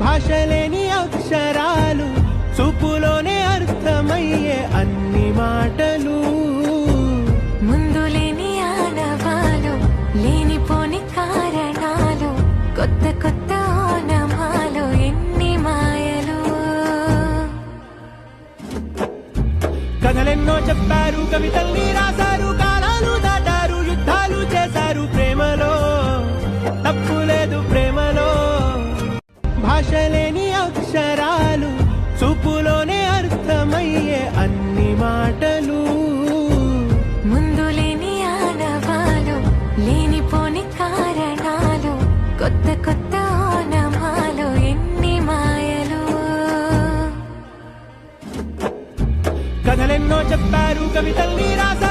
భాషలేని అక్షరాలు చూపులోనే అర్థమయ్యే అన్ని మాటలు ముందులేని ఆనవాలు లేనిపోని కారణాలు కొత్త కొత్త ఓనమాలు ఎన్ని మాయలు కథలెన్నో చెప్పారు కవితల్ని రాశారు కాలాలు దాటారు యుద్ధాలు చేశారు ప్రేమలో తప్పు లేదు ప్రేమలో భాషలేని అక్షరాలు చూపులోనే అర్థమయ్యే అన్ని మాటలు ముందులేని ఆనవాలు లేనిపోని కారణాలు కొత్త కొత్త ఓనమాలు ఎన్ని మాయలు కథలెన్నో చెప్పారు కవితల్ని రాశారు